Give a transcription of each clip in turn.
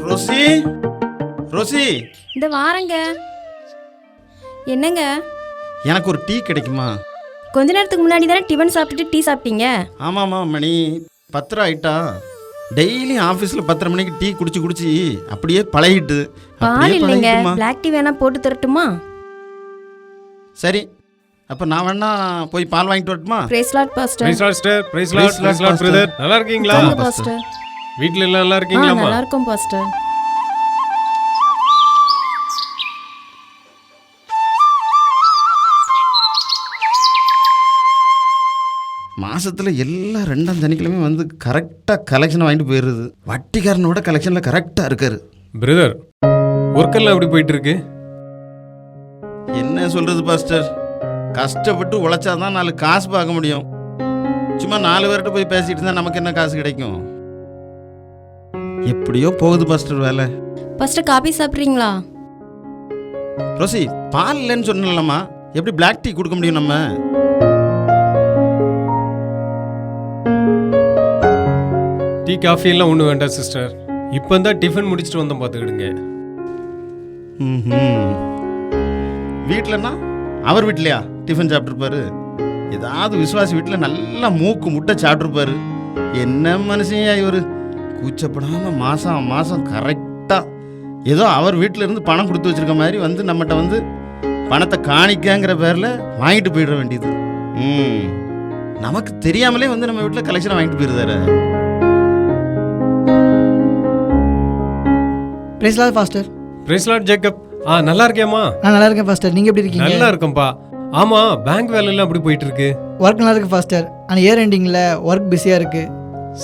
Rousey, Rousey, இந்த வாரங்க. என்னங்க? எனக்கு ஒரு டீ கிடைக்குமா? கொஞ்ச நேரத்துக்கு முன்னாடி தானே டிஃபன் சாப்பிட்டுட்டு டீ சாப்பிட்டீங்க. ஆமாம்மா, மணி 10 ஆயிட்டா. டெய்லி ஆஃபீஸில் 10 மணிக்கு டீ குடிச்சு குடிச்சு அப்படியே பழகிட்டு. பால் இல்லைங்க, பிளாக் டீ வேணா போட்டு தரட்டுமா? சரி, அப்போ நான் வேணா போய் பால் வாங்கிட்டு வரட்டுமா? Praise Lord pastor. Praise Lord sister. Praise Lord brother. நல்லா இருக்கீங்களா பாஸ்டர்? வீட்ல எல்லாம் நல்லா இருக்கீங்களாமா? நல்லா இருக்கோம் பாஸ்டர். மாசத்துல எல்லா 2ஆம் சனிக்கிழமையும் வந்து கரெக்டாக கலெக்ஷன் வாங்கிட்டு போயிடுது. வட்டிக்காரனோட கலெக்ஷனில் கரெக்டாக இருக்காரு. பிரதர், ஒர்க்கெல்லாம் எப்படி போயிட்டு இருக்கு? என்ன சொல்றது பாஸ்டர், கஷ்டப்பட்டு உழைச்சாதான் 4 காசு பார்க்க முடியும். சும்மா 4 பேர்கிட்ட போய் பேசிட்டு இருந்தா நமக்கு என்ன காசு கிடைக்கும்? எப்படியோ போகுது பாஸ்டர் வேலை. பாஸ்டர், காபி சாப்பிட்றீங்களா? ரோசி, பால் இல்லைன்னு சொன்னலாமா, எப்படி பிளாக் டீ கொடுக்க முடியும் நம்ம? டீ காஃபி எல்லாம் ஒன்றும் வேண்டாம் சிஸ்டர். இப்போ தான் டிஃபன் முடிச்சுட்டு வந்தோம், பார்த்துக்கிடுங்க. வீட்டிலன்னா அவர் வீட்லையா டிஃபன் சாப்பிட்ருப்பாரு? ஏதாவது விசுவாசி வீட்டில் நல்லா மூக்கு முட்டை சாப்பிட்ருப்பாரு. என்ன மனுஷன் இவர், கூச்சப்படாமல் மாதம் மாதம் கரெக்டாக ஏதோ அவர் வீட்டில் இருந்து பணம் கொடுத்து வச்சுருக்க மாதிரி வந்து நம்மகிட்ட வந்து பணத்தை காணிக்காங்கிற பேரில் வாங்கிட்டு போயிட வேண்டியது. நமக்கு தெரியாமலே வந்து நம்ம வீட்டில் கலெக்ஷனை வாங்கிட்டு போயிருந்தாரு. Praise Lord pastor. Praise lord Jacob. நல்லா இருக்கேம்மா? நான் நல்லா இருக்கேன் பாஸ்டர். நீங்க எப்படி இருக்கீங்க? நல்லா இருக்கேன்பா. ஆமா, பேங்க் வேலை எல்லாம் எப்படி போயிட்டு இருக்கு? ஒர்க் நல்லா இருக்கு பாஸ்டர். ஆனால் இயர் எண்டிங்ல ஒர்க் பிஸியா இருக்கு.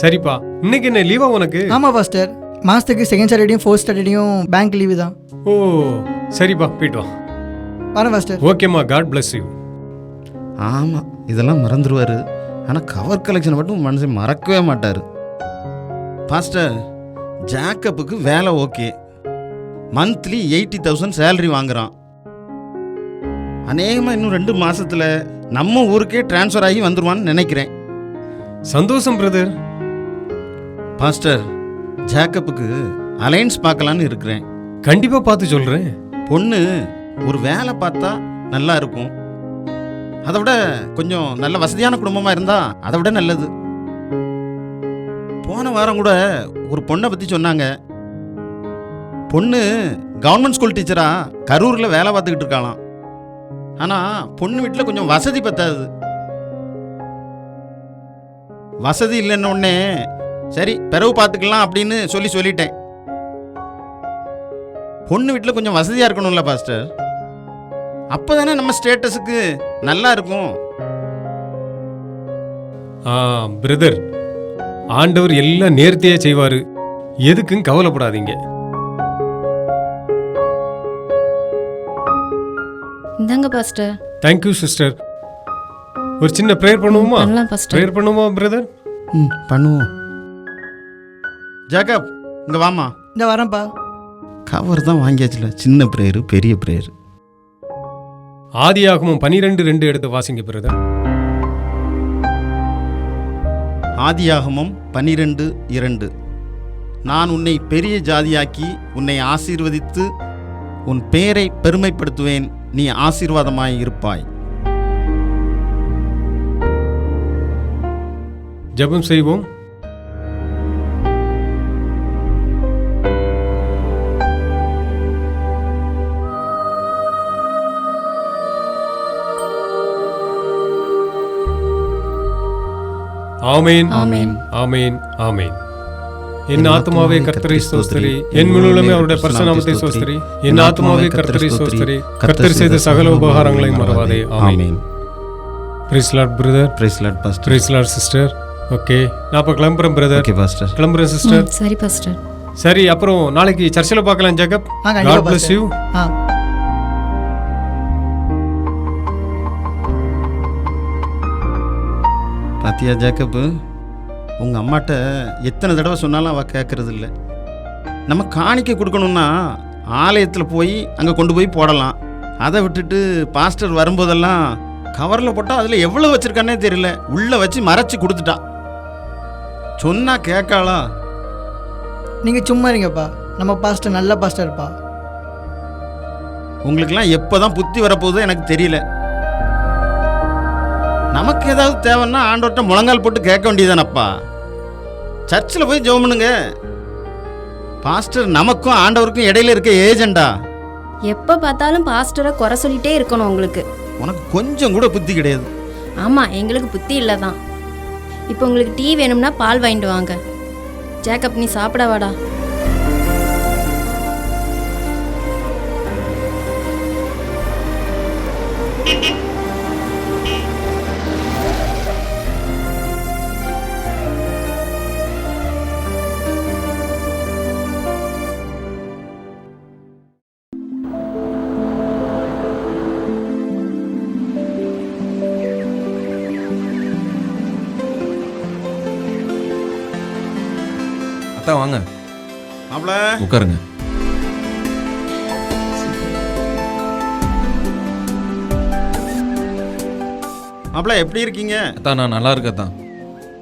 சரிப்பா. இன்னைக்கு என்ன லீவா உனக்கு? ஆமா பாஸ்டர், மாசத்துக்கு 2nd சாட்டர்டேயும் 4th சாட்டர்டேயும் பேங்க் லீவு தான். ஓ சரிப்பா, போயிட்டு வா. வரேன் பாஸ்டர். ஓகேம்மா, காட் பிளஸ் யூ. ஆமாம், இதெல்லாம் மறந்துடுவார். ஆனால் கவர் கலெக்ஷன் மட்டும் மனுஷன் மறக்கவே மாட்டார். பாஸ்டர், ஜாக்கப்புக்கு வேலை ஓகே, மந்த்லி 80,000 சேலரி வாங்குறான். அநேகமாக இன்னும் 2 மாசத்துல நம்ம ஊருக்கே டிரான்ஸ்ஃபர் ஆகி வந்துடுவான்னு நினைக்கிறேன். சந்தோஷம் பிரதர். பாஸ்டர், ஜாக்கப்புக்கு அலைன்ஸ் பார்க்கலான்னு இருக்கிறேன். கண்டிப்பா பார்த்து சொல்றேன். பொண்ணு ஒரு வேலை பார்த்தா நல்லா இருக்கும். அதை விட கொஞ்சம் நல்ல வசதியான குடும்பமாக இருந்தா அதை விட நல்லது. போன வாரம் கூட ஒரு பொண்ணை பற்றி சொன்னாங்க. பொண்ணு கவர்மெண்ட் ஸ்கூல் டீச்சரா கரூரில் வேலை பார்த்துக்கிட்டு இருக்காளாம். ஆனால் பொண்ணு வீட்டில் கொஞ்சம் வசதி பத்தாது. வசதி இல்லைன்னு உடனே சரி பிறகு பார்த்துக்கலாம் அப்படின்னு சொல்லிட்டேன். பொண்ணு வீட்டில் கொஞ்சம் வசதியாக இருக்கணும்ல பாஸ்டர், அப்போ தானே நம்ம ஸ்டேட்டஸுக்கு நல்லா இருக்கும். பிரதர், ஆண்டவர் எல்லாம் நேர்த்தியா செய்வாரு, எதுக்கும் கவலைப்படாதீங்க. இந்தாங்க பாஸ்டர். Thank you sister. ஒரு சின்ன ப்ரேயர் பண்ணுவோமா? பண்ணலாம் பாஸ்டர். ப்ரேயர் பண்ணுவோமா பிரதர்? பண்ணுவோம். ஜாக்கப், இங்கே வாமா. இந்த வரேன்ப்பா. கவர் தான் வாங்கியாச்சுல, சின்ன ப்ரேயரு பெரிய ப்ரேயர். ஆதியாகமம் 12:2 எடுத்து வாசிங்க பிரதர். ஆதியாகமம் 12:2. நான் உன்னை பெரிய ஜாதியாக்கி உன்னை ஆசீர்வதித்து உன் பெயரை பெருமைப்படுத்துவேன், நீ ஆசீர்வாதமாய் இருப்பாய். ஜெபம் செய்வோம். ஆமென், ஆமென், ஆமென், ஆமென். என் ஆத்மாவே கர்த்தரை ஸ்தோத்திரி, என் முழுவதுமே அவருடைய பரிசுநாமத்தை ஸ்தோத்திரி. என் ஆத்மாவே கர்த்தரை ஸ்தோத்திரி, கர்த்தர் செய்த சகல உபகாரங்களை மறவாதே. Amen. Praise Lord brother. Praise Lord pastor. Praise Lord sister. Okay, நான் இப்போ கிளம்புறேன் பிரதர். Okay pastor. கிளம்புறேன் சிஸ்டர். சரி பாஸ்டர். சரி, அப்புறம் நாளைக்கு சர்ச்சில் பார்க்கலாம் ஜேக்கப். கண்டிப்பா God bless pastor. you. பாத்தியா ஜேக்கப்பு, உங்கள் அம்மாட்ட எத்தனை தடவை சொன்னாலும் அவள் கேட்கறது இல்லை. நம்ம காணிக்கை கொடுக்கணுன்னா ஆலயத்தில் போய் அங்கே கொண்டு போய் போடலாம். அதை விட்டுட்டு பாஸ்டர் வரும்போதெல்லாம் கவரில் போட்டால் அதில் எவ்வளோ வச்சுருக்கானே தெரியல, உள்ளே வச்சு மறைச்சி கொடுத்துட்டா. சொன்னா கேட்காளா? நீங்கள் சும்மா இருங்கப்பா, நம்ம பாஸ்டர் நல்ல பாஸ்டர்ப்பா. உங்களுக்கெல்லாம் எப்போ தான் புத்தி வரப்போகுதோ எனக்கு தெரியல. நமக்கு ஏதாவது தேவைன்னா ஆண்டவர்கிட்ட முழங்கால் போட்டு கேட்க வேண்டியதானப்பா. சர்ச்சில் போய் ஜெபம் பண்ணுங்க. பாஸ்டர் நமக்கும் ஆண்டவருக்கும் இடையில இருக்க ஏஜெண்டா. எப்போ பார்த்தாலும் பாஸ்டரை குறை சொல்லிட்டே இருக்கணும் உங்களுக்கு. உனக்கு கொஞ்சம் கூட புத்தி கிடையாது. ஆமாம், எங்களுக்கு புத்தி இல்லை தான். இப்போ உங்களுக்கு டீ வேணும்னா பால் வாங்கிட்டு வாங்க. ஜேக்கப், நீ சாப்பிட வாடா. அத்தா வாங்க, மாப்ள உட்காருங்க. மாப்ள எப்படி இருக்கீங்க? அத்தா நான் நல்லா இருக்கேன் அத்தா.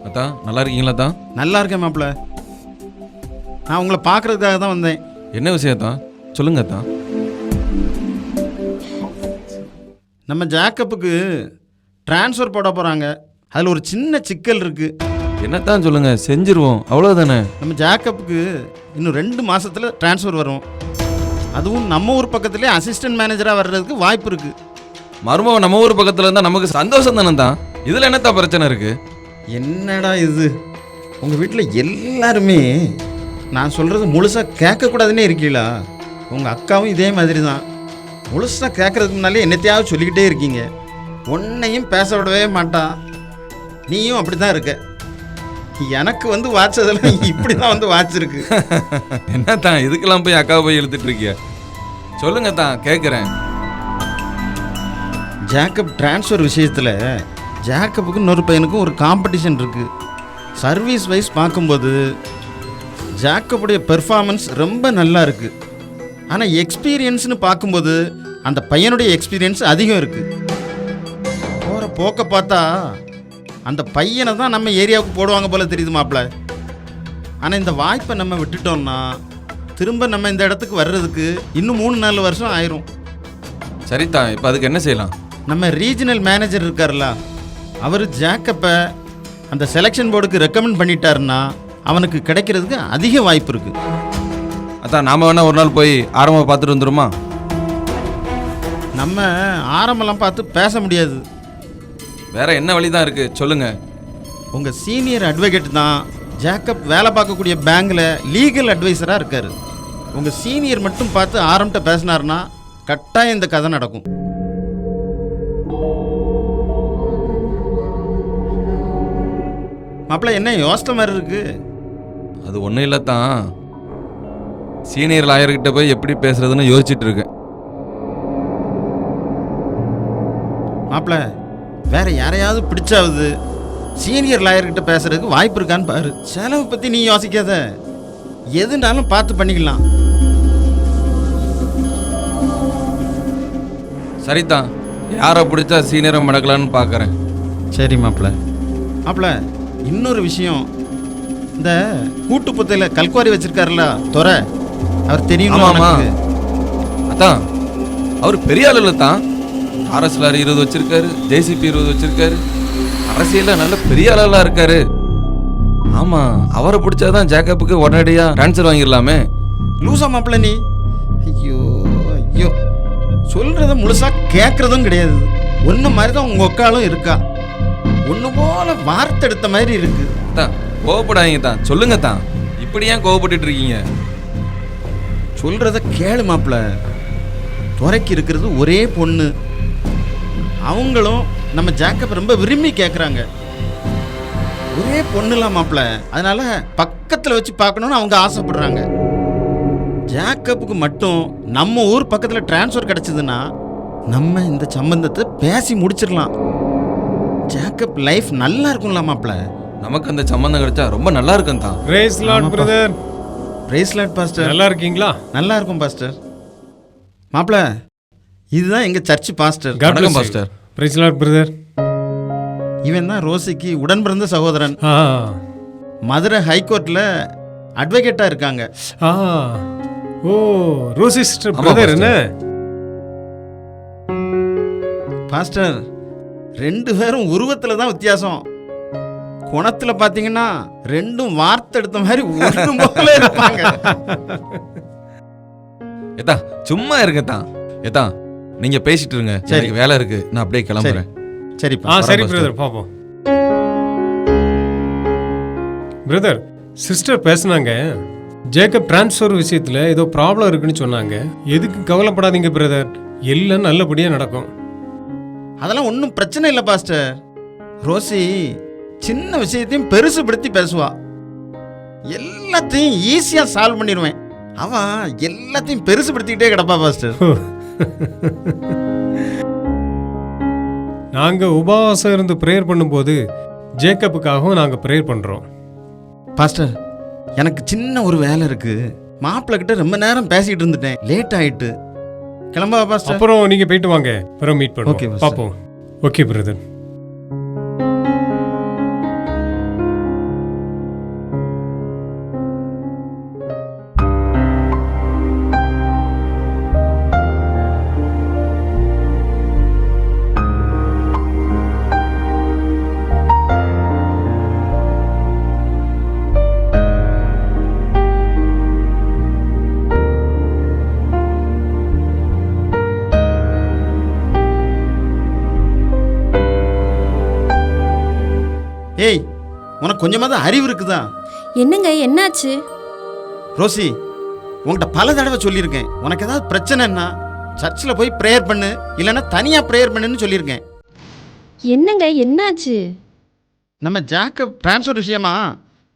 அத்தா நல்லா இருக்கீங்களா அத்தா? நல்லா இருக்கேன் மாப்ள. நான் உங்களை பார்க்கறதுக்காக தான் வந்தேன். என்ன விஷயம் அத்தா? சொல்லுங்க அத்தா. நம்ம ஜேக்கப்புக்கு ட்ரான்ஸ்ஃபர் போட போகிறாங்க. அதில் ஒரு சின்ன சிக்கல் இருக்குது. என்னத்தான் சொல்லுங்க, செஞ்சிருவோம், அவ்வளோதானே. நம்ம ஜேக்கப்புக்கு இன்னும் 2 மாதத்தில் ட்ரான்ஸ்ஃபர் வரும். அதுவும் நம்ம ஊர் பக்கத்துலேயே அசிஸ்டன்ட் மேனேஜராக வர்றதுக்கு வாய்ப்பு இருக்குது. மருமவன் நம்ம ஊர் பக்கத்தில் இருந்தால் நமக்கு சந்தோஷம் தானே தான். இதில் என்னத்தா பிரச்சனை இருக்குது? என்னடா இது, உங்கள் வீட்டில் எல்லாருமே நான் சொல்கிறது முழுசாக கேட்கக்கூடாதுன்னே இருக்கீங்களா? உங்கள் அக்காவும் இதே மாதிரி தான். முழுசாக கேட்குறதுக்கு முன்னாலே என்னத்தையாவது சொல்லிக்கிட்டே இருக்கீங்க. ஒன்றையும் பேச விடவே மாட்டான். நீயும் அப்படி தான் இருக்க. எனக்கு வந்து வாட்சதெல்லாம் இப்படி தான் வந்து வாட்சிருக்கு. என்னத்தான் இதுக்கெல்லாம் போய் அக்காவை போய் இழுத்துட்டு இருக்கிய? சொல்லுங்க தான், கேட்குறேன். ஜேக்கப் ட்ரான்ஸ்ஃபர் விஷயத்தில் ஜேக்கப்புக்கு இன்னொரு பையனுக்கும் ஒரு காம்படிஷன் இருக்குது. சர்வீஸ் வைஸ் பார்க்கும்போது ஜேக்கப்புடைய பெர்ஃபார்மன்ஸ் ரொம்ப நல்லா இருக்குது. ஆனால் எக்ஸ்பீரியன்ஸ்னு பார்க்கும்போது அந்த பையனுடைய எக்ஸ்பீரியன்ஸ் அதிகம் இருக்குது. போகிற போக்க பார்த்தா அந்த பையனை தான் நம்ம ஏரியாவுக்கு போடுவாங்க போல தெரியுது மாப்பிள்ள. ஆனால் இந்த வாய்ப்பை நம்ம விட்டுட்டோம்னா திரும்ப நம்ம இந்த இடத்துக்கு வர்றதுக்கு இன்னும் 3-4 வருஷம் ஆயிரும். சரிதான், இப்போ அதுக்கு என்ன செய்யலாம்? நம்ம ரீஜனல் மேனேஜர் இருக்கார்ல, அவர் ஜேக்கப்பை அந்த செலெக்ஷன் போர்டுக்கு ரெக்கமெண்ட் பண்ணிட்டாருன்னா அவனுக்கு கிடைக்கிறதுக்கு அதிக வாய்ப்பு இருக்குது. அதான் நாம வேணா ஒரு நாள் போய் ஆரம்பம் பார்த்துட்டு வந்துடுமா? நம்ம ஆரம்பெல்லாம் பார்த்து பேச முடியாது. வேற என்ன வழி தான் இருக்கு, சொல்லுங்க. உங்கள் சீனியர் அட்வொகேட் தான் ஜேக்கப் வேலை பார்க்கக்கூடிய பேங்கில் லீகல் அட்வைசராக இருக்கார். உங்கள் சீனியர் மட்டும் பார்த்து ஆரம்பிட்ட பேசினார்னா கட்டாயம் இந்த கதை நடக்கும். மாப்பிள்ள என்ன யோசித்த மாதிரி இருக்கு? அது ஒன்றும் இல்லை தான், சீனியர் லாயர்கிட்ட போய் எப்படி பேசுறதுன்னு யோசிச்சுட்டு இருக்கேன். மாப்பிள்ள வேற யாரையாவது பிடிச்சாவது சீனியர் லாயர்கிட்ட பேசுறதுக்கு வாய்ப்பு இருக்கான்னு பாரு. செலவு பற்றி நீ யோசிக்காத, எதுனாலும் பார்த்து பண்ணிக்கலாம். சரிதான், யாரை பிடிச்சா சீனியரை மடக்கலான்னு பார்க்குறேன். சரி மாப்பிள்ள. மாப்பிள்ள இன்னொரு விஷயம், இந்த கூட்டுப்புத்தையில் கல்குவாரி வச்சிருக்காருல துறை, அவர் தெரியும். அதான் அவர் பெரிய ஆள் இல்லை தான். RSLR 20 வச்சிருக்காரு, JCP 20 வச்சிருக்காரு, அரசியலில் நல்ல பெரிய ஆளெல்லாம் இருக்காரு. ஆமாம், அவரை பிடிச்சாதான் ஜேக்கப்புக்கு உடனடியாக ட்ரான்ஸ்ஃபர் வாங்கிடலாமே. லூசா மாப்பிள்ள நீ? ஐயோ ஐயோ, சொல்கிறத முழுசாக கேட்குறதும் கிடையாது. ஒன்று மாதிரி தான் உங்கள் ஒக்காலும் இருக்கா. ஒன்று போல வார்த்தை எடுத்த மாதிரி இருக்கு. தான் கோவப்படாதீங்க தான், சொல்லுங்க தான். இப்படி ஏன் கோவப்பட்டுட்டு இருக்கீங்க? சொல்கிறத கேளு மாப்பிள்ள. துறைக்கு இருக்கிறது ஒரே பொண்ணு. அவங்களும் நம்ம ஜேக்கப் ரொம்ப விரும்பி கேட்குறாங்க. ஒரே பொண்ணுலாம் மாப்பிள்ள, அதனால பக்கத்தில் வச்சு பார்க்கணுன்னு அவங்க ஆசைப்படுறாங்க. ஜேக்கப்புக்கு மட்டும் நம்ம ஊர் பக்கத்தில் டிரான்ஸ்ஃபர் கிடச்சிதுன்னா நம்ம இந்த சம்பந்தத்தை பேசி முடிச்சிடலாம். ஜேக்கப் லைஃப் நல்லா இருக்கும்ல மாப்பிள்ள. நமக்கு அந்த சம்பந்தம் கிடைச்சா ரொம்ப நல்லா இருக்கும் தான். பிரைஸ் லார்ட் ஆமாப்பா. பிரதர். Praise Lord pastor. நல்லா இருக்கீங்களா? நல்லா இருக்கும் பாஸ்டர். மாப்பிள்ள, இதுதான் எங்கள் சர்ச் பாஸ்டர். God வணக்கம் bless you. Pastor. Praise Lord brother. இவன் தான் ரோசிக்கு உடன் பிறந்த சகோதரன். ஆ மதுரை ஹைகோர்ட்டில் அட்வொகேட்டாக இருக்காங்க. ஆ ஓ ரோசி சிஸ்டர் ஆமா, பிரதர். பாஸ்டர். என்ன பாஸ்டர், 2 பேரும் உருவத்தில் தான் வித்தியாசம். குணத்தில் பார்த்தீங்கன்னா 2 வார்த்தை எடுத்த மாதிரி ஒன்று போல இருப்பாங்க. ஏத்தா சும்மா இருக்கத்தான். ஏத்தா நீங்க பேசிட்டு இருங்க. சரி. எனக்கு வேலை இருக்கு, நான் அப்படியே கிளம்புறேன். சரிப்பா. ஆ சரி பாஸ்டர். பிரதர், பாப்போம். பிரதர், சிஸ்டர் பேசுனாங்க. ஜேக்கப் டிரான்ஸ்ஃபர் விஷயத்துல ஏதோ ப்ராப்ளம் இருக்குன்னு சொன்னாங்க. எதுக்கு கவலைப்படாதீங்க பிரதர், எல்லாம் நல்லபடியா நடக்கும். அதெல்லாம் ஒன்றும் பிரச்சனை இல்லை பாஸ்டர். ரோசி சின்ன விஷயத்தையும் பெருசுபடுத்தி பேசுவா. எல்லாத்தையும் ஈஸியாக சால்வ் பண்ணிடுவேன். அவன் எல்லாத்தையும் பெருசுபடுத்திக்கிட்டே கிடப்பா பாஸ்டர். நாங்க உபவாசம் இருந்து ப்ரேயர் பண்ணும்போது ஜேக்கப்புக்காகவும் நாங்க ப்ரேயர் பண்றோம். பாஸ்டர், எனக்கு சின்ன ஒரு வேலை இருக்கு. மாப்பிள்ளை கிட்ட ரொம்ப நேரம் பேசிக்கிட்டு இருந்துட்டேன், லேட் ஆயிட்டு. கிளம்பா பாஸ்டர். அப்புறம் நீங்க போயிட்டு வாங்க, அப்புறம் மீட் Okay, பண்ணுவோம், pastor. பாப்போம். Okay brother. ஏய், உனக்கு கொஞ்சமாவது அறிவு இருக்குதா? என்னங்க என்னாச்சு? ரோசி, உன்கிட்ட பல தடவை சொல்லியிருக்கேன், உனக்கு ஏதாவது பிரச்சனைன்னா சர்ச்சில் போய் ப்ரேயர் பண்ணு, இல்லைன்னா தனியாக ப்ரேயர் பண்ணுன்னு சொல்லியிருக்கேன். என்னங்க என்னாச்சு? நம்ம ஜேக்கப் ட்ரான்ஸ்ஃபர் விஷயமா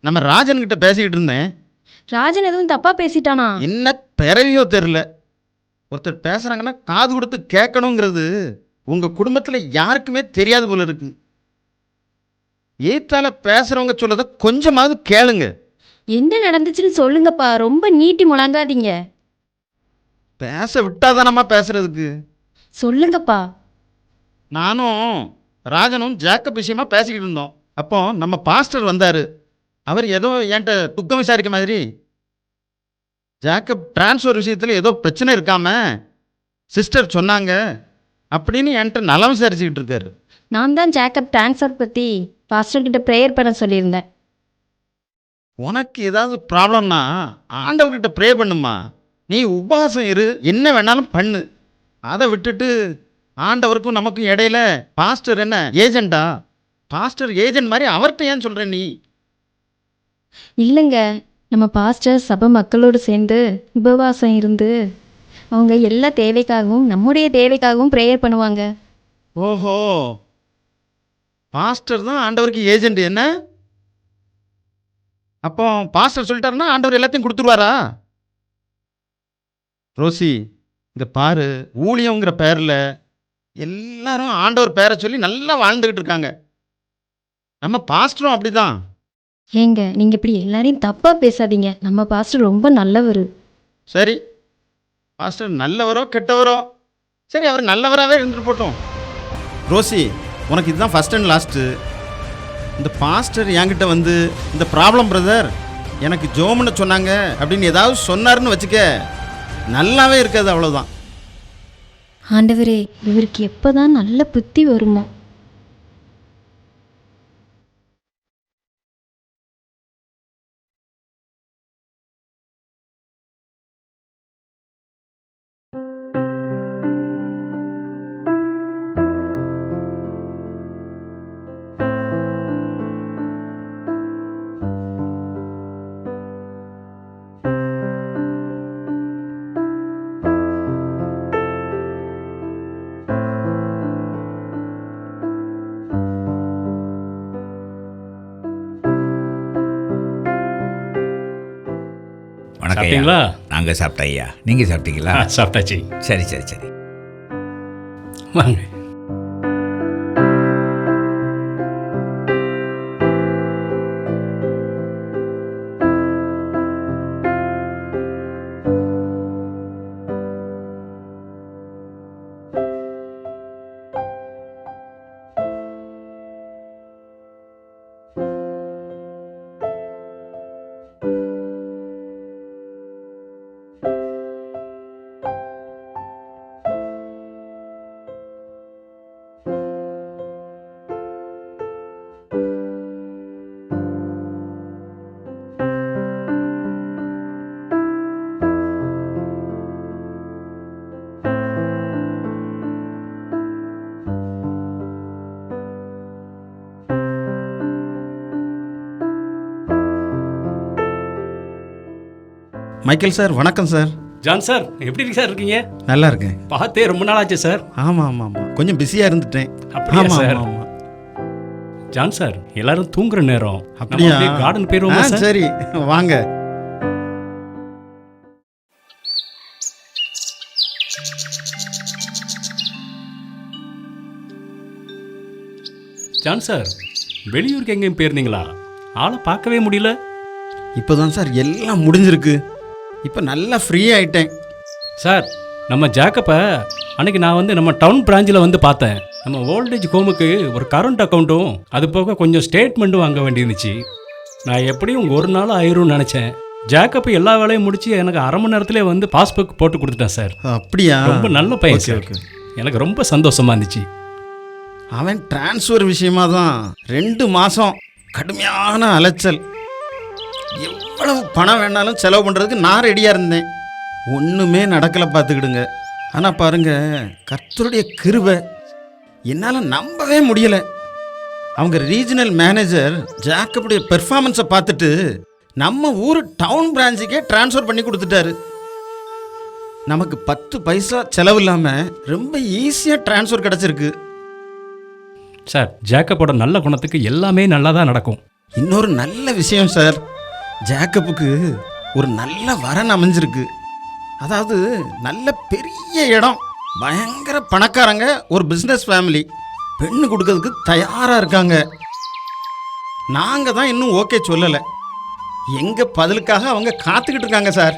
நம்ம ராஜன்கிட்ட பேசிக்கிட்டு இருந்தேன். ராஜன் எதுவும் தப்பா பேசிட்டானா? என்ன பிறவியோ தெரில. ஒருத்தர் பேசுகிறாங்கன்னா காது கொடுத்து கேட்கணுங்கிறது உங்கள் குடும்பத்தில் யாருக்குமே தெரியாது போல இருக்கு. ஏத்தால பேசுகிறவங்க சொல்லதை கொஞ்சமாவது கேளுங்க. என்ன நடந்துச்சுன்னு சொல்லுங்கப்பா, ரொம்ப நீட்டி முழங்காதீங்க. பேச விட்டாதானம்மா பேசுறதுக்கு. சொல்லுங்கப்பா. நானும் ராஜனும் ஜேக்கப் விஷயமா பேசிக்கிட்டு இருந்தோம். அப்போ நம்ம பாஸ்டர் வந்தார். அவர் ஏதோ என்கிட்ட துக்கம் விசாரிக்க மாதிரி, ஜேக்கப் டிரான்ஸ்ஃபர் விஷயத்தில் ஏதோ பிரச்சனை இருக்காம சிஸ்டர் சொன்னாங்க அப்படின்னு என்கிட்ட நலம் விசாரிச்சுக்கிட்டு இருக்காரு. நான் தான் ஜேக்கப் ட்ரான்ஸ்ஃபர் பற்றி பாஸ்டர்கிட்ட ப்ரேயர் பண்ண சொல்லியிருந்தேன். உனக்கு ஏதாவது ப்ராப்ளம்னா ஆண்டவர்கிட்ட ப்ரே பண்ணுமா. நீ உபவாசம் இரு, என்ன வேணாலும் பண்ணு. அதை விட்டுட்டு ஆண்டவருக்கும் நமக்கும் இடையில பாஸ்டர் என்ன ஏஜெண்டா? பாஸ்டர் ஏஜென்ட் மாதிரி அவர்கிட்ட ஏன் சொல்கிற நீ? இல்லைங்க, நம்ம பாஸ்டர் சபை மக்களோடு சேர்ந்து உபவாசம் இருந்து அவங்க எல்லா தேவைக்காகவும் நம்முடைய தேவைக்காகவும் ப்ரேயர் பண்ணுவாங்க. ஓஹோ, பாஸ்டர் தான் ஆண்டவருக்கு ஏஜெண்ட் என்ன? அப்போ பாஸ்டர் சொல்லிட்டாருன்னா ஆண்டவர் எல்லாத்தையும் கொடுத்துருவாரா? ரோசி, இங்கே பாரு, ஊழியங்கிற பேரில் எல்லாரும் ஆண்டவர் பேரை சொல்லி நல்லா வாழ்ந்துக்கிட்டு இருக்காங்க. நம்ம பாஸ்டரும் அப்படிதான். ஏங்க, நீங்கள் இப்படி எல்லாரையும் தப்பாக பேசாதீங்க. நம்ம பாஸ்டர் ரொம்ப நல்லவர். சரி, பாஸ்டர் நல்லவரோ கெட்டவரோ, சரி அவர் நல்லவராகவே இருந்துட்டு போட்டோம். ரோசி, உனக்கு இதுதான் ஃபஸ்ட் அண்ட் லாஸ்ட்டு. இந்த பாஸ்டர் என்கிட்ட வந்து இந்த ப்ராப்ளம் பிரதர் எனக்கு ஜோம்னு சொன்னாங்க அப்படின்னு ஏதாவது சொன்னாருன்னு வச்சுக்க, நல்லாவே இருக்காது, அவ்வளோதான். ஆண்டவரே, இவருக்கு எப்போதான் நல்ல புத்தி வருமோ? வணக்கம் ஐயா. சாப்பிட்டீங்களா? நாங்கள் சாப்பிட்டோம் ஐயா. நீங்கள் சாப்பிட்டீங்களா? சாப்பிட்டாச்சு. சரி சரி சரி. வாங்க. மைக்கேல் சார் வணக்கம் சார். ஜான் சார் எப்படி இருக்கு சார் இருக்கீங்க? நல்லா இருக்கேன். பார்த்தே ரொம்ப நாள் ஆச்சு சார். ஆமாம் ஆமாம் ஆமாம், கொஞ்சம் பிஸியாக இருந்துட்டேன். அப்படியா ஆமாம் சார்? ஆமாம் ஆமாம். ஜான் சார் எல்லாரும் தூங்குற நேரம். அப்படியா? கார்டன் போயிருவோமா சார்? சரி வாங்க. ஜான் சார் வெளியூருக்கு எங்கேயும் போயிருந்தீங்களா? ஆளை பார்க்கவே முடியல. இப்போ தான் சார் எல்லாம் முடிஞ்சிருக்கு. இப்போ நல்லா ஃப்ரீ ஆயிட்டேன். சார் நம்ம ஜாக்கப்பை அன்னைக்கு நான் வந்து நம்ம டவுன் பிரான்ச்சில் வந்து பார்த்தேன். நம்ம ஓல்டேஜ் ஹோமுக்கு ஒரு கரண்ட் அக்கௌண்ட்டும் அது போக கொஞ்சம் ஸ்டேட்மெண்ட்டும் வாங்க வேண்டியிருந்துச்சு. நான் எப்படியும் ஒரு நாள் ஆயிரும்னு நினச்சேன். ஜாக்கப் எல்லா வேலையும் முடிச்சு எனக்கு அரை மணி நேரத்திலே வந்து பாஸ்புக் போட்டு கொடுத்துட்டேன் சார். அப்படியா? ரொம்ப நல்ல பையன் ஓகே, சார். ஓகே. எனக்கு ரொம்ப சந்தோஷமா இருந்துச்சு. அவன் டிரான்ஸ்ஃபர் விஷயமா தான் 2 மாதம் கடுமையான அலைச்சல். எவ்வளவு பணம் வேணாலும் செலவு பண்ணுறதுக்கு நான் ரெடியாக இருந்தேன். ஒன்றுமே நடக்கலை பார்த்துக்கிடுங்க. ஆனால் பாருங்க, கர்த்தருடைய கிருபை என்னால் நம்பவே முடியலை. அவங்க ரீஜனல் மேனேஜர் ஜாக்கப்புடைய பெர்ஃபார்மன்ஸை பார்த்துட்டு நம்ம ஊர் டவுன் பிரான்ச்சுக்கே ட்ரான்ஸ்ஃபர் பண்ணி கொடுத்துட்டாரு. நமக்கு 10 பைசா செலவு இல்லாமல் ரொம்ப ஈஸியாக ட்ரான்ஸ்ஃபர் கிடச்சிருக்கு. சார் ஜாக்கப்போட நல்ல குணத்துக்கு எல்லாமே நல்லா தான் நடக்கும். இன்னொரு நல்ல விஷயம் சார், ஜாக்கப்புக்கு ஒரு நல்ல வரன் அமைஞ்சிருக்கு. அதாவது நல்ல பெரிய இடம், பயங்கர பணக்காரங்க, ஒரு பிஸ்னஸ் ஃபேமிலி. பெண்ணு கொடுக்கறதுக்கு தயாராக இருக்காங்க. நாங்கள் தான் இன்னும் ஓகே சொல்லலை. எங்கள் பதிலுக்காக அவங்க காத்துக்கிட்டு இருக்காங்க சார்.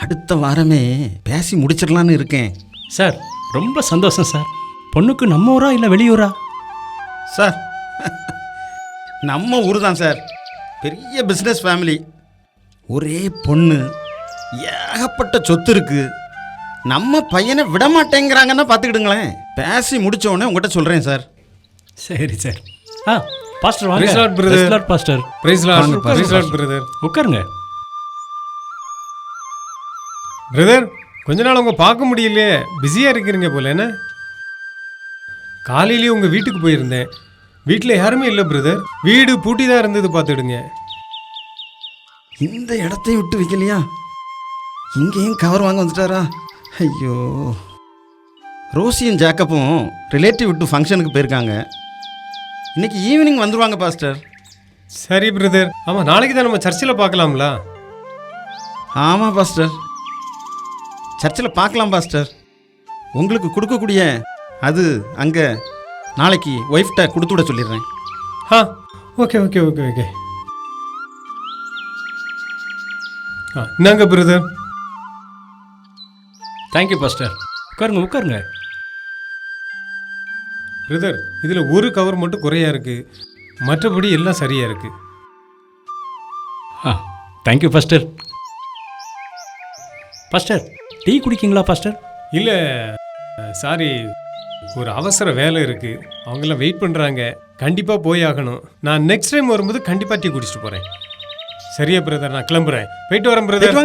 அடுத்த வாரமே பேசி முடிச்சிடலான்னு இருக்கேன். சார் ரொம்ப சந்தோஷம் சார். பொண்ணுக்கு நம்ம ஊரா இல்லை வெளியூரா? சார் நம்ம ஊர் தான் சார். பெரிய பிஸ்னஸ் ஃபேமிலி, ஒரே பொண்ணு, ஏகப்பட்ட சொத்து இருக்கு. நம்ம பையனை விட மாட்டேங்கிறாங்கன்னா பார்த்துக்கிடுங்களேன். பேசி முடிச்ச உடனே உங்கள்கிட்ட சொல்கிறேன் சார். சரி சார். பாஸ்டர் வாங்க. Praise Lord, brother. Praise Lord, pastor. Praise Lord. வாங்க, பிரைஸ் லார்ட் பாஸ்டர். பிரதர். உட்காருங்க. பிரதர் கொஞ்ச நாள் உங்க பார்க்க முடியலையே, பிஸியா இருக்கிறீங்க போல என்ன? காலையிலேயே உங்க வீட்டுக்கு போயிருந்தேன். வீட்டில் யாருமே இல்லை பிரதர். வீடு பூட்டி தான் இருந்தது, பார்த்துடுங்க. இந்த இடத்தையும் விட்டு வைக்கலையா? இங்கேயும் கவர் வாங்க வந்துட்டாரா? ஐயோ. ரோசியும் ஜாக்கப்பும் ரிலேட்டிவ் விட்டு ஃபங்க்ஷனுக்கு போயிருக்காங்க. இன்னைக்கு ஈவினிங் வந்துருவாங்க பாஸ்டர். சரி பிரதர். ஆமாம், நாளைக்கு தான் நம்ம சர்ச்சில் பார்க்கலாம்ல? ஆமாம் பாஸ்டர், சர்ச்சில் பார்க்கலாம் பாஸ்டர். உங்களுக்கு கொடுக்கக்கூடிய அது அங்கே நாளைக்கு ஒய்ஃப்ட்ட கொடுத்து விட சொல்லிடுறேன். ஆ ஓகே ஓகே ஓகே ஓகே. இந்தாங்க பிரதர். Thank you pastor. உட்காருங்க உட்காருங்க. பிரதர் இதில் ஒரு கவர் மட்டும் குறையா இருக்கு, மற்றபடி எல்லாம் சரியா இருக்கு. Thank you pastor. பாஸ்டர் டீ குடிக்கீங்களா பாஸ்டர்? இல்லை சாரி, ஒரு அவசர வேலை இருக்கு, அவங்கெல்லாம் வெயிட் பண்ணுறாங்க. கண்டிப்பாக போய் ஆகணும். நான் நெக்ஸ்ட் டைம் வரும்போது கண்டிப்பாக டீ குடிச்சிட்டு போகிறேன். சரியா பிரதர், நான் கிளம்புறேன். போயிட்டு வரேன் பிரதர்.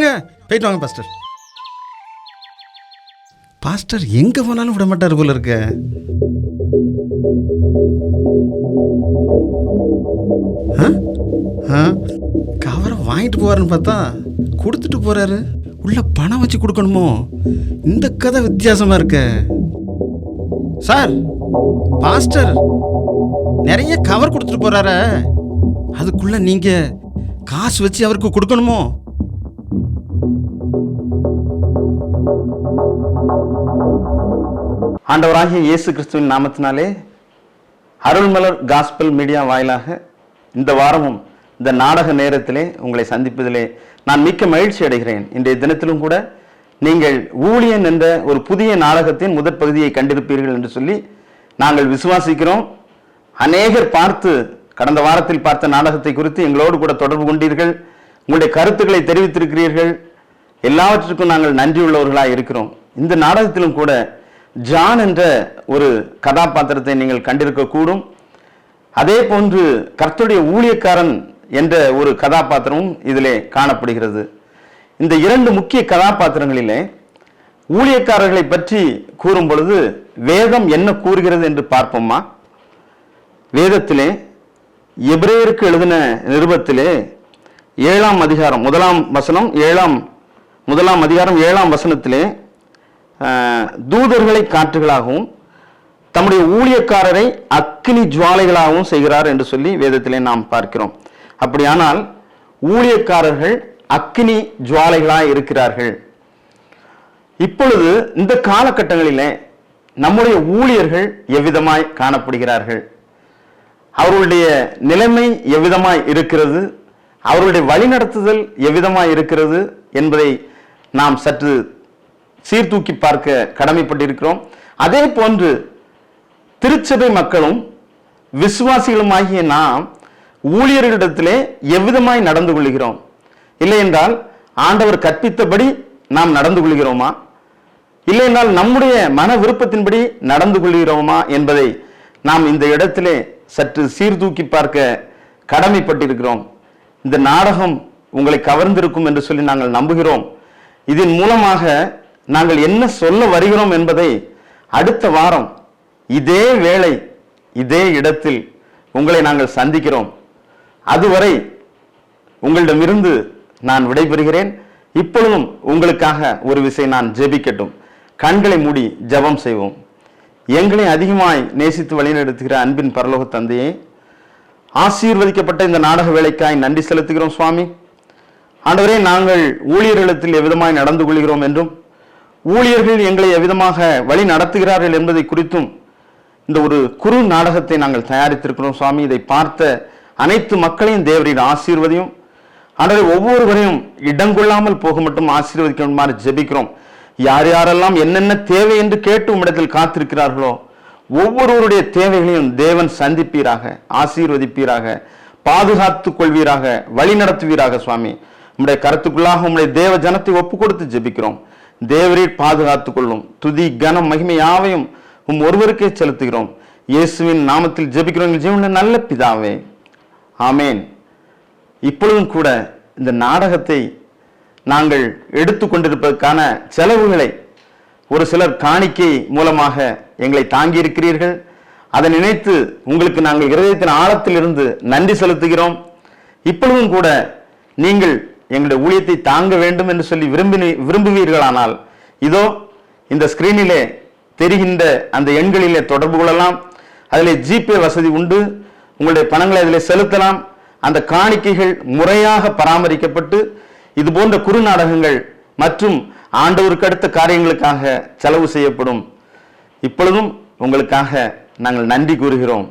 போயிட்டு வாங்க பாஸ்டர். பாஸ்டர் எங்கே போனாலும் விட மாட்டார் போல இருக்க. கவரை வாங்கிட்டு போவாருன்னு பார்த்தா கொடுத்துட்டு போறாரு. உள்ள பணம் வச்சு கொடுக்கணுமோ? இந்த கதை வித்தியாசமா இருக்க. சார், பாஸ்டர் நிறைய கவர் கொடுத்துட்டு போறார, அதுக்குள்ள நீங்க காசு வச்சு அவருக்கு கொடுக்கணுமோ? ஆண்டவராகிய இயேசு கிறிஸ்துவின் நாமத்தினாலே அருள்மலர் காஸ்பல் மீடியா வாயிலாக இந்த வாரமும் இந்த நாடக நேரத்திலே உங்களை சந்திப்பதிலே நான் மிக்க மகிழ்ச்சி அடைகிறேன். இன்றைய தினத்திலும் கூட நீங்கள் ஊழியன் என்ற ஒரு புதிய நாடகத்தின் முதற் பகுதியை கண்டிருப்பீர்கள் என்று சொல்லி நாங்கள் விசுவாசிக்கிறோம். அநேகர் பார்த்து கடந்த வாரத்தில் பார்த்த நாடகத்தை குறித்து எங்களோடு கூட தொடர்பு கொண்டீர்கள், உங்களுடைய கருத்துக்களை தெரிவித்திருக்கிறீர்கள். எல்லாவற்றிற்கும் நாங்கள் நன்றியுள்ளவர்களாக இருக்கிறோம். இந்த நாடகத்திலும் கூட ஜான் என்ற ஒரு கதாபாத்திரத்தை நீங்கள் கண்டிருக்கக்கூடும். அதே போன்று கர்த்தருடைய ஊழியக்காரன் என்ற ஒரு கதாபாத்திரமும் இதிலே காணப்படுகிறது. இந்த இரண்டு முக்கிய கதாபாத்திரங்களிலே ஊழியக்காரர்களை பற்றி கூறும் பொழுது வேதம் என்ன கூறுகிறது என்று பார்ப்போமா? வேதத்திலே எபிரேயருக்கு எழுதின நிருபத்திலே 7ஆம் அதிகாரம் 1ஆம் வசனம் 1ஆம் அதிகாரம் 7ஆம் வசனத்திலே தூதர்களை காற்றுகளாகவும் தம்முடைய ஊழியக்காரரை அக்கினி ஜுவாலைகளாகவும் செய்கிறார் என்று சொல்லி வேதத்திலே நாம் பார்க்கிறோம். அப்படியானால் ஊழியக்காரர்கள் அக்கினி ஜுவாலைகளாக இருக்கிறார்கள். இப்பொழுது இந்த காலகட்டங்களிலே நம்முடைய ஊழியர்கள் எவ்விதமாய் காணப்படுகிறார்கள், அவர்களுடைய நிலைமை எவ்விதமாய் இருக்கிறது, அவர்களுடைய வழிநடத்துதல் எவ்விதமாய் இருக்கிறது என்பதை நாம் சற்று சீர்தூக்கி பார்க்க கடமைப்பட்டிருக்கிறோம். அதே போன்று திருச்சபை மக்களும் விசுவாசிகளுமாகிய நாம் ஊழியர்களிடத்திலே எவ்விதமாய் நடந்து கொள்கிறோம், இல்லை என்றால் ஆண்டவர் கற்பித்தபடி நாம் நடந்து கொள்கிறோமா, இல்லை என்றால் நம்முடைய மன விருப்பத்தின்படி நடந்து கொள்கிறோமா என்பதை நாம் இந்த இடத்திலே சற்று சீர்தூக்கி பார்க்க கடமைப்பட்டிருக்கிறோம். இந்த நாடகம் உங்களை கவர்ந்திருக்கும் என்று சொல்லி நாங்கள் நம்புகிறோம். இதன் மூலமாக நாங்கள் என்ன சொல்ல வருகிறோம் என்பதை அடுத்த வாரம் இதே வேளை இதே இடத்தில் உங்களை நாங்கள் சந்திக்கிறோம். அதுவரை உங்களிடமிருந்து நான் விடைபெறுகிறேன். இப்பொழுதும் உங்களுக்காக ஒரு விஷயம் நான் ஜெபிக்கட்டும். கண்களை மூடி ஜெபம் செய்வோம். எங்களை அதிகமாய் நேசித்து வழிநடத்துகிற அன்பின் பரலோக தந்தையே, ஆசீர்வதிக்கப்பட்ட இந்த நாடக வேலைக்காய் நன்றி செலுத்துகிறோம் சுவாமி. ஆண்டவரே, நாங்கள் ஊழியர்களிடத்தில் எவ்விதமாய் நடந்து கொள்கிறோம் என்றும் ஊழியர்கள் எங்களை எவ்விதமாக வழி நடத்துகிறார்கள் என்பதை குறித்தும் இந்த ஒரு குறு நாடகத்தை நாங்கள் தயாரித்திருக்கிறோம் சுவாமி. இதை பார்த்த அனைத்து மக்களையும் தேவரீர் ஆசீர்வதியும். ஆண்டவரே, ஒவ்வொருவரையும் இடங்கொள்ளாமல் போக மட்டும் ஆசீர்வதிக்குமாறு ஜெபிக்கிறோம். யார் யாரெல்லாம் என்னென்ன தேவை என்று கேட்டு உம்மிடத்தில் காத்திருக்கிறார்களோ ஒவ்வொருவருடைய தேவைகளையும் தேவன் சந்திப்பீராக, ஆசீர்வதிப்பீராக, பாதுகாத்துக் கொள்வீராக, வழி நடத்துவீராக சுவாமி. உம்முடைய கருத்துக்குள்ளாக உம்முடைய தேவ ஜனத்தை ஒப்பு கொடுத்து ஜெபிக்கிறோம். தேவரீர் பாதுகாத்துக் கொள்ளும். துதி கனம் மகிமை யாவையும் ஒருவருக்கே செலுத்துகிறோம். இயேசுவின் நாமத்தில் ஜெபிக்கிறோம் ஜீவனுள்ள நல்ல பிதாவே, ஆமேன். இப்பொழுதும் கூட இந்த நாடகத்தை நாங்கள் எடுத்துக்கொண்டிருப்பதற்கான செலவுகளை ஒரு சிலர் காணிக்கை மூலமாக எங்களை தாங்கி இருக்கிறீர்கள். அதை நினைத்து உங்களுக்கு நாங்கள் இருதயத்தின் ஆழத்தில் இருந்து நன்றி செலுத்துகிறோம். இப்பொழுதும் கூட நீங்கள் எங்களுடைய ஊழியத்தை தாங்க வேண்டும் என்று சொல்லி விரும்புவீர்களானால் இதோ இந்த ஸ்கிரீனிலே தெரிகின்ற அந்த எண்களிலே தொடர்பு கொள்ளலாம். அதிலே ஜிபே வசதி உண்டு. உங்களுடைய பணங்களை அதில் செலுத்தலாம். அந்த காணிக்கைகள் முறையாக பராமரிக்கப்பட்டு இது போன்ற குறு நாடகங்கள் மற்றும் ஆண்டவருக்கு அடுத்த காரியங்களுக்காக செலவு செய்யப்படும். இப்பொழுதும் உங்களுக்காக நாங்கள் நன்றி கூறுகிறோம்.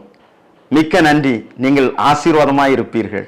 மிக்க நன்றி. நீங்கள் ஆசீர்வாதமாய் இருப்பீர்கள்.